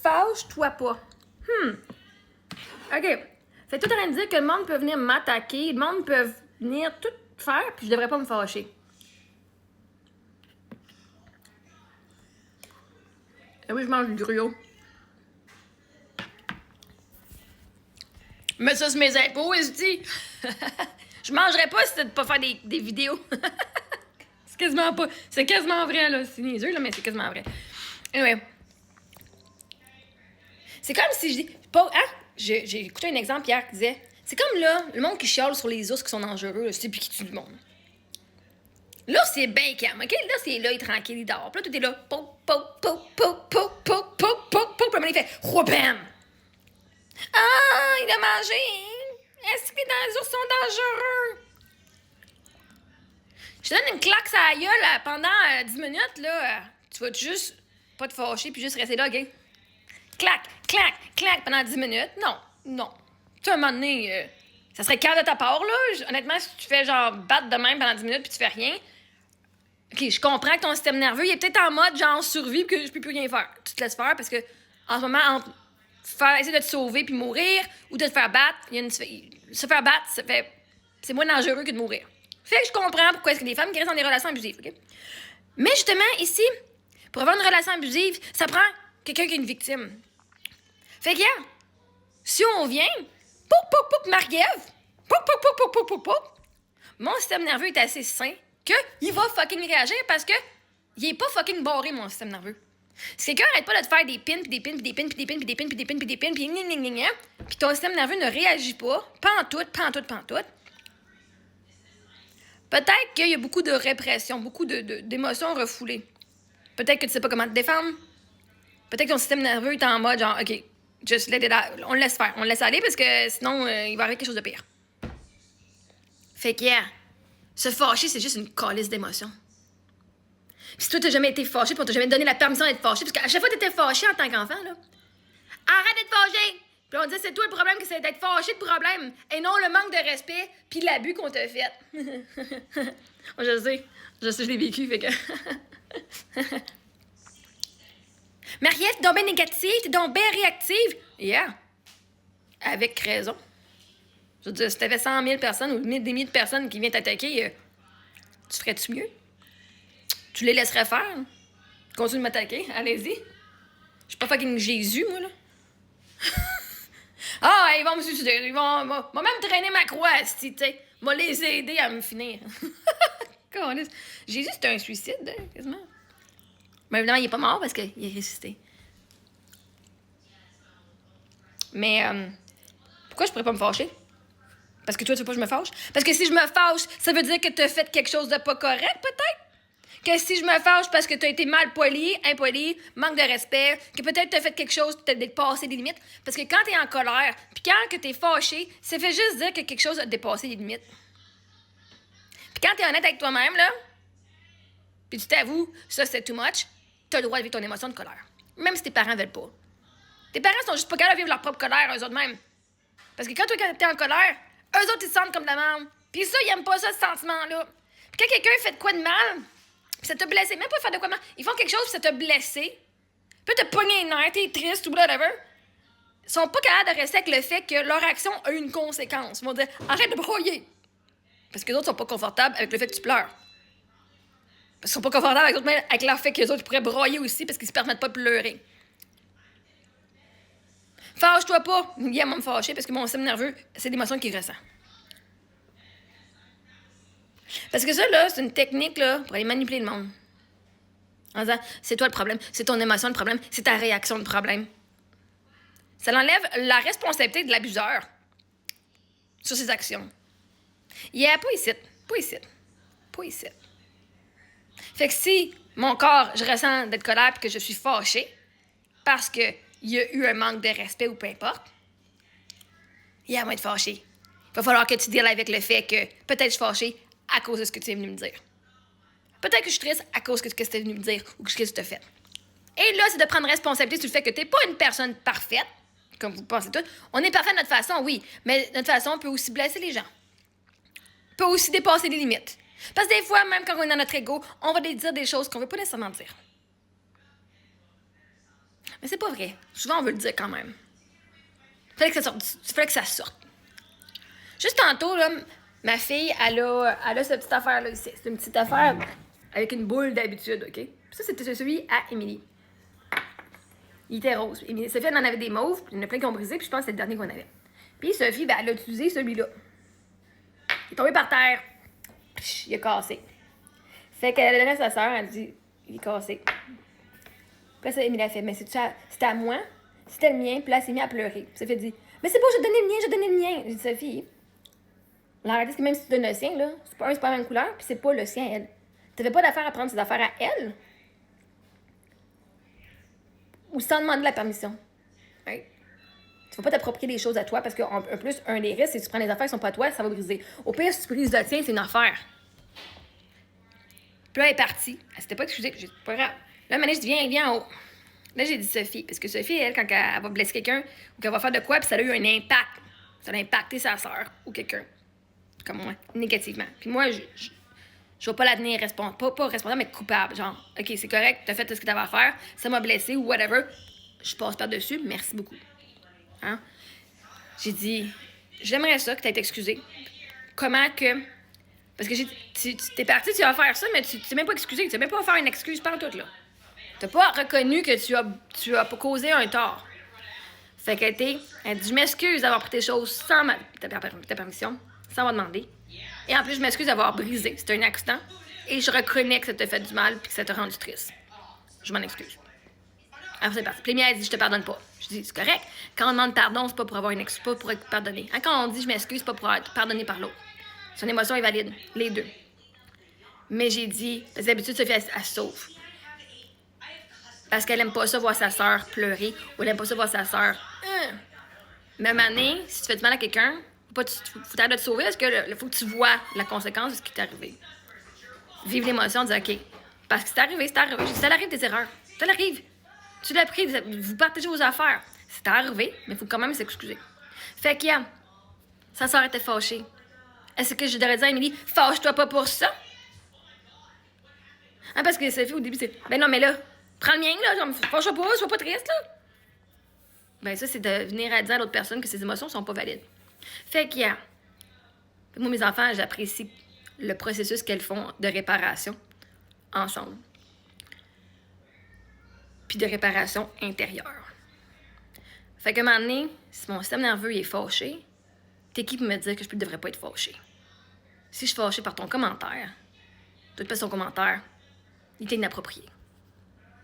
Fâche-toi pas. OK. Fait que tout en train de dire que le monde peut venir m'attaquer, le monde peut venir tout faire, puis je devrais pas me fâcher. Et oui, je mange du gruau. Mais ça, c'est mes impôts, je dis. Je mangerais pas si c'était de pas faire des vidéos. C'est quasiment pas. C'est quasiment vrai, là. C'est niaiseux, là, mais c'est quasiment vrai. Anyway. C'est comme si je dis. Pas, hein? J'ai écouté un exemple hier qui disait. C'est comme là, le monde qui chiale sur les ours qui sont dangereux, là, tu sais, puis qui tuent le monde. Là, c'est bien calme, OK? Là, c'est là, il est tranquille, il dort. Puis là, tout est là. Pouk, pouk, pouk, pouk, pouk, pouk, pouk, pouk, pouk. Puis là, il fait. Roubam! Ah, il a mangé! Est-ce que les ours sont dangereux? Je te donne une claque sur la gueule là, pendant 10 minutes, là. Tu vas juste pas te fâcher puis juste rester là, OK? Clac, clac, clac pendant 10 minutes. Non, non. Tu sais, à un moment donné, ça serait calme de ta part, là. Honnêtement, si tu fais genre battre de même pendant 10 minutes puis tu fais rien, OK, je comprends que ton système nerveux, il est peut-être en mode genre survie puis que je peux plus rien faire. Tu te laisses faire parce que en ce moment, entre essayer de te sauver puis mourir ou de te faire battre, se faire battre, c'est moins dangereux que de mourir. Fait que je comprends pourquoi est-ce que les femmes qui restent dans des relations abusives, OK? Mais justement, ici, pour avoir une relation abusive, ça prend quelqu'un qui est une victime. Fait que, yeah, si on vient, pouc, pouc, pouc, Marc-Ève, pouc, pouc, pouc, pouc, pouc, pouc, pouc, mon système nerveux est assez sain qu'il va fucking réagir parce que il est pas fucking barré, mon système nerveux. Si quelqu'un arrête pas de te faire des pins, puis des pins, puis des pins, puis des pins, puis des pins, puis des pins, puis des pins, puis puis ton système nerveux ne réagit pas, pantoute, peut-être qu'il y a beaucoup de répression, beaucoup d'émotions refoulées. Peut-être que tu sais pas comment te défendre. Peut-être que ton système nerveux est en mode genre, OK, just let it out. On le laisse faire. On le laisse aller parce que sinon, il va arriver quelque chose de pire. Fait que, yeah, se fâcher, c'est juste une calice d'émotions. Puis si toi, t'as jamais été fâché, puis on t'a jamais donné la permission d'être fâché, parce qu'à chaque fois que t'étais fâché en tant qu'enfant, là, arrête d'être fâché! Puis on dit, c'est toi le problème, que c'est d'être fâché le problème, et non le manque de respect, puis l'abus qu'on t'a fait. je sais, je l'ai vécu, fait que... Marie-Ève, t'es donc bien négative, t'es donc bien réactive. Yeah. Avec raison. Je veux dire, si t'avais 100 000 personnes ou des milliers de personnes qui viennent t'attaquer, tu ferais-tu mieux? Tu les laisserais faire? Continue de m'attaquer, allez-y. Je suis pas fucking Jésus, moi, là. Ah, ils vont me suicider, ils vont même traîner ma croix, tu sais. Ils vont les aider à me finir. Jésus, c'est un suicide, hein, quasiment. Mais évidemment, il est pas mort parce qu'il est ressuscité. Mais pourquoi je pourrais pas me fâcher? Parce que toi, tu veux pas que je me fâche? Parce que si je me fâche, ça veut dire que t'as fait quelque chose de pas correct, peut-être? Que si je me fâche parce que t'as été mal poli, impoli, manque de respect, que peut-être t'as fait quelque chose, t'as dépassé des limites. Parce que quand t'es en colère, puis quand que t'es fâché, ça fait juste dire que quelque chose a dépassé les limites. Puis quand t'es honnête avec toi-même, là, puis tu t'avoues, ça c'est too much, t'as le droit de vivre ton émotion de colère. Même si tes parents veulent pas. Tes parents sont juste pas capables de vivre leur propre colère, eux autres mêmes. Parce que quand toi, t'es en colère, eux autres, ils se sentent comme de la merde. Puis ça, ils aiment pas ça, ce sentiment-là. Puis quand quelqu'un fait de quoi de mal, puis ça t'a blessé, même pas faire de quoi de mal, ils font quelque chose, puis ça t'a blessé, puis t'as pogné les nerfs, t'es triste ou whatever, ils sont pas capables de rester avec le fait que leur action a une conséquence. Ils vont dire, arrête de broyer. Parce que les autres sont pas confortables avec le fait que tu pleures. Parce qu'ils sont pas confortables avec leur fait que les autres pourraient broyer aussi parce qu'ils se permettent pas de pleurer. Fâche-toi pas. Il aime me fâcher parce que mon système nerveux, c'est l'émotion qu'il ressent. Parce que ça, là, c'est une technique, là, pour aller manipuler le monde. En disant, c'est toi le problème, c'est ton émotion le problème, c'est ta réaction le problème. Ça l'enlève la responsabilité de l'abuseur sur ses actions. Yeah, pas ici, pas ici, pas ici. Fait que si, mon corps, je ressens d'être colère et que je suis fâchée parce qu'il y a eu un manque de respect ou peu importe, il va être fâché. Il va falloir que tu deals avec le fait que peut-être je suis fâchée à cause de ce que tu es venu me dire. Peut-être que je suis triste à cause de ce que tu es venu me dire ou ce que tu as fait. Et là, c'est de prendre responsabilité sur le fait que tu n'es pas une personne parfaite, comme vous pensez tous. On est parfait de notre façon, oui, mais notre façon peut aussi blesser les gens. Peut aussi dépasser les limites. Parce que des fois, même quand on est dans notre ego, on va dire des choses qu'on ne veut pas nécessairement dire. Mais c'est pas vrai. Souvent, on veut le dire quand même. Fallait que ça sorte. Juste tantôt, là, ma fille, elle a cette petite affaire-là ici. C'est une petite affaire avec une boule d'habitude, OK? Puis ça, c'était celui à Émilie. Il était rose. Sophie, elle en avait des mauves, puis il y en a plein qui ont brisé, puis je pense que c'est le dernier qu'on avait. Puis Sophie, ben, elle a utilisé celui-là. Il est tombé par terre. Puis il est cassé. Fait qu'elle a donné à sa sœur, elle dit, il est cassé. Puis là, ça, Émilie a fait, mais c'était à moi, c'était le mien, puis là, elle s'est mise à pleurer. Puis Sophie a dit, mais c'est pas, j'ai donné le mien. J'ai dit, Sophie, la réalité, c'est que même si tu donnes le sien, là, c'est pas la même couleur, puis c'est pas le sien, elle. T'avais pas d'affaire à prendre ses affaires à elle, ou sans demander la permission. Right? Tu vas pas t'approprier les choses à toi, parce qu'en plus, un des risques, c'est que tu prends les affaires qui sont pas à toi, ça va briser. Au pire, si tu brises le tien, c'est une affaire. Puis là, elle est partie. Elle s'était pas excusée, j'ai dit, pas grave. Là, Mané, je dis, viens en haut. Là, j'ai dit Sophie, parce que Sophie, elle, quand elle va blesser quelqu'un, ou qu'elle va faire de quoi, puis ça a eu un impact. Ça a impacté sa sœur, ou quelqu'un. Comme moi, négativement. Puis moi, je vais pas la tenir pas responsable, mais coupable. Genre, OK, c'est correct, t'as fait tout ce que t'avais à faire, ça m'a blessé ou whatever. Je passe par-dessus, merci beaucoup. Hein? J'ai dit, j'aimerais ça que t'aies excusé. Comment que. Parce que t'es parti, tu vas faire ça, mais tu t'es même pas excusé. Tu sais même pas faire une excuse par tout, là. T'as pas reconnu que tu as causé un tort. Fait qu'elle dit, je m'excuse d'avoir pris tes choses sans ta permission, sans m'en demander. Et en plus, je m'excuse d'avoir brisé. C'était un accident. Et je reconnais que ça t'a fait du mal et que ça t'a rendu triste. Je m'en excuse. Alors, c'est parti. Puis elle dit, je te pardonne pas. Je dis, c'est correct. Quand on demande pardon, c'est pas pour avoir une excuse, pas pour être pardonné. Hein, quand on dit, je m'excuse, c'est pas pour être pardonné par l'autre. Son émotion est valide. Les deux. Mais j'ai dit, parce que d'habitude, Sophie, elle se sauve. Parce qu'elle aime pas ça voir sa sœur pleurer ou elle aime pas ça voir sa sœur. Même année, si tu fais du mal à quelqu'un, faut t'arrêter de te sauver parce que faut que tu vois la conséquence de ce qui t'est arrivé. Vive l'émotion, dire OK. Parce que c'est arrivé. Ça arrive des erreurs. Ça arrive. Tu l'as pris, vous partagez vos affaires. C'est arrivé, mais il faut quand même s'excuser. Fait que, sa sœur était fâchée. Est-ce que je devrais dire à Émilie, fâche-toi pas pour ça? Ah, parce que Sophie, au début, c'est, ben non, mais là, prends le mien, là, genre, fâche-toi pas, sois pas triste, là. Ben ça, c'est de venir à dire à l'autre personne que ses émotions sont pas valides. Fait que, moi, mes enfants, j'apprécie le processus qu'elles font de réparation ensemble. Puis de réparation intérieure. Fait qu'à un moment donné, si mon système nerveux est fâché, t'es qui pour me dire que je ne devrais pas être fâché? Si je suis fâchée par ton commentaire, de toute façon, ton commentaire, il était inapproprié.